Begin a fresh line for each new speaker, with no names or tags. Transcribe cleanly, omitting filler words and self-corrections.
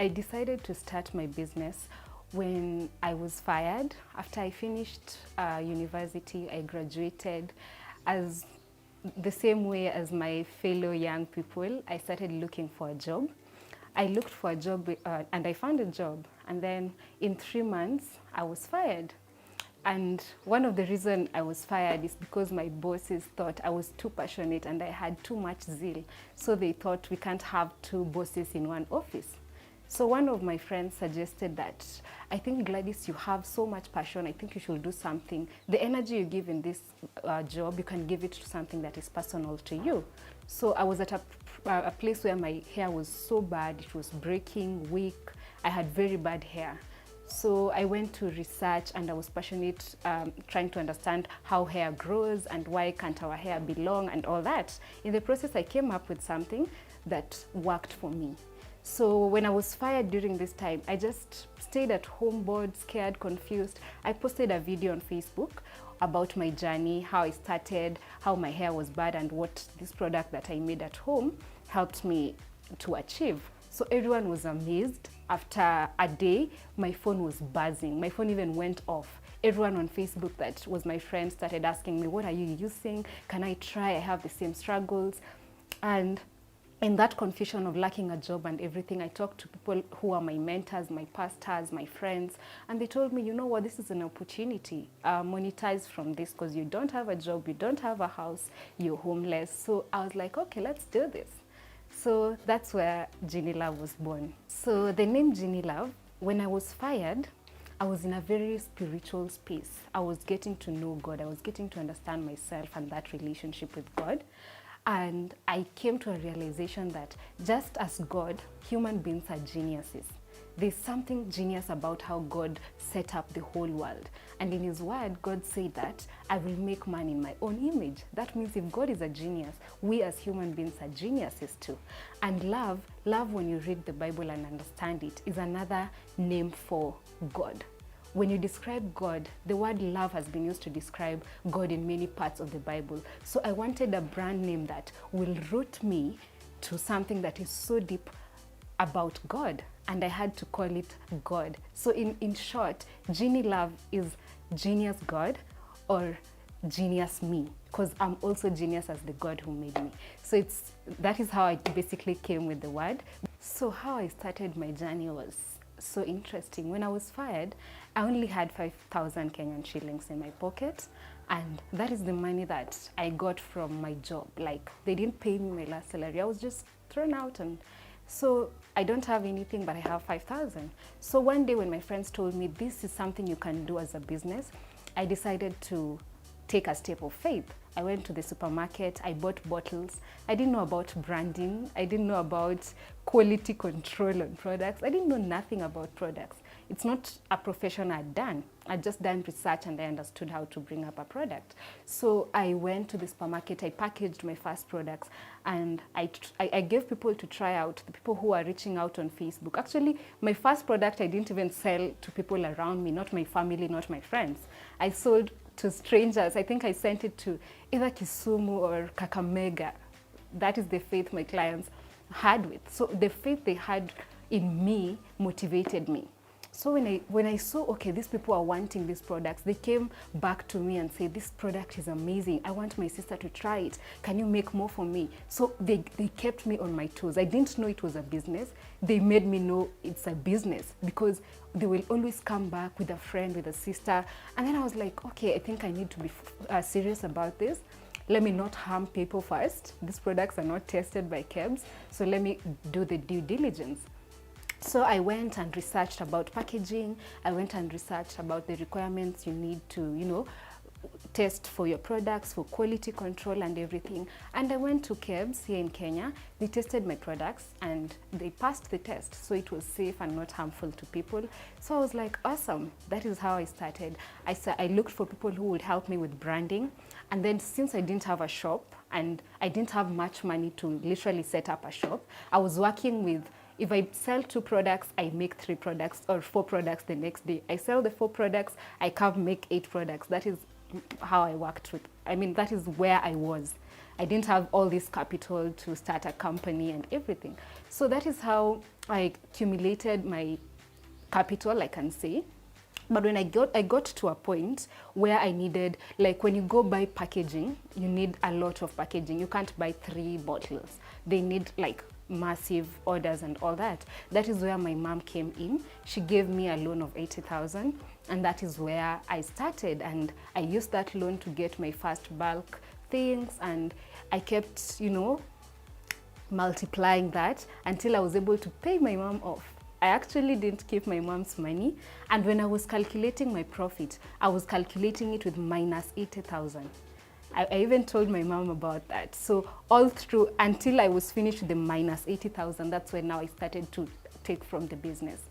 I decided to start my business when I was fired. After I finished university, I graduated. As the same way as my fellow young people, I started looking for a job. I looked for a job and I found a job. And then in 3 months, I was fired. And one of the reasons I was fired is because my bosses thought I was too passionate and I had too much zeal. So they thought we can't have 2 bosses in one office. So one of my friends suggested that, I think, Gladys, you have so much passion, I think you should do something. The energy you give in this job, you can give it to something that is personal to you. So I was at a place where my hair was so bad, it was breaking, weak, I had very bad hair. So I went to research and I was passionate trying to understand how hair grows and why can't our hair be long and all that. In the process, I came up with something that worked for me. So when I was fired during this time, I just stayed at home bored, scared, confused. I posted a video on Facebook about my journey, how I started, how my hair was bad, and what this product that I made at home helped me to achieve. So everyone was amazed. After a day, my phone was buzzing. My phone even went off. Everyone on Facebook that was my friend started asking me, what are you using? Can I try? I have the same struggles. And in that confusion of lacking a job and everything, I talked to people who are my mentors, my pastors, my friends, and they told me, you know what, this is an opportunity. Monetize from this because you don't have a job, you don't have a house, you're homeless. So I was like, okay, let's do this. So that's where Genie Love was born. So the name Genie Love, when I was fired, I was in a very spiritual space. I was getting to know God. I was getting to understand myself and that relationship with God. And I came to a realization that just as God, human beings are geniuses. There's something genius about how God set up the whole world. And in his word, God said that I will make man in my own image. That means if God is a genius, we as human beings are geniuses too. And love, when you read the Bible and understand it, is another name for God. When you describe God, the word love has been used to describe God in many parts of the Bible. So I wanted a brand name that will root me to something that is so deep about God, and I had to call it God. So in short, Genie Love is genius God or genius me, because I'm also genius as the God who made me. So that is how I basically came with the word. So how I started my journey was so interesting. When I was fired, I only had 5,000 Kenyan shillings in my pocket, and that is the money that I got from my job. Like, they didn't pay me my last salary. I was just thrown out, and so I don't have anything, but I have 5,000. So one day when my friends told me this is something you can do as a business, I decided to take a step of faith. I went to the supermarket, I bought bottles. I didn't know about branding. I didn't know about quality control on products. I didn't know nothing about products. It's not a profession I'd done. I'd just done research and I understood how to bring up a product. So I went to the supermarket, I packaged my first products, and I gave people to try out, the people who are reaching out on Facebook. Actually, my first product I didn't even sell to people around me, not my family, not my friends. I sold to strangers. I think I sent it to either Kisumu or Kakamega. That is the faith my clients had with. So the faith they had in me motivated me. So when I saw, okay, these people are wanting these products, they came back to me and said, this product is amazing. I want my sister to try it. Can you make more for me? So they kept me on my toes. I didn't know it was a business. They made me know it's a business because they will always come back with a friend, with a sister. And then I was like, okay, I think I need to be serious about this. Let me not harm people first. These products are not tested by KEBS, so let me do the due diligence. So I went and researched about packaging. I went and researched about the requirements you need to, test for your products, for quality control and everything. And I went to KEBS here in Kenya. They tested my products and they passed the test. So it was safe and not harmful to people. So I was like, awesome. That is how I started. I looked for people who would help me with branding. And then since I didn't have a shop and I didn't have much money to literally set up a shop, I was working with, if I sell 2 products, I make 3 products or 4 products the next day. I sell the 4 products, I can make 8 products. That is how I worked with, that is where I was. I didn't have all this capital to start a company and everything. So that is how I accumulated my capital, I can say. But when I got to a point where I needed, like when you go buy packaging, you need a lot of packaging. You can't buy 3 bottles. They need like massive orders and all that. That is where my mom came in. She gave me a loan of 80,000, and that is where I started. And I used that loan to get my first bulk things, and I kept, you know, multiplying that until I was able to pay my mom off. I actually didn't keep my mom's money, and when I was calculating my profit, I was calculating it with minus 80,000. I even told my mom about that. So all through until I was finished with the minus 80,000, that's when now I started to take from the business.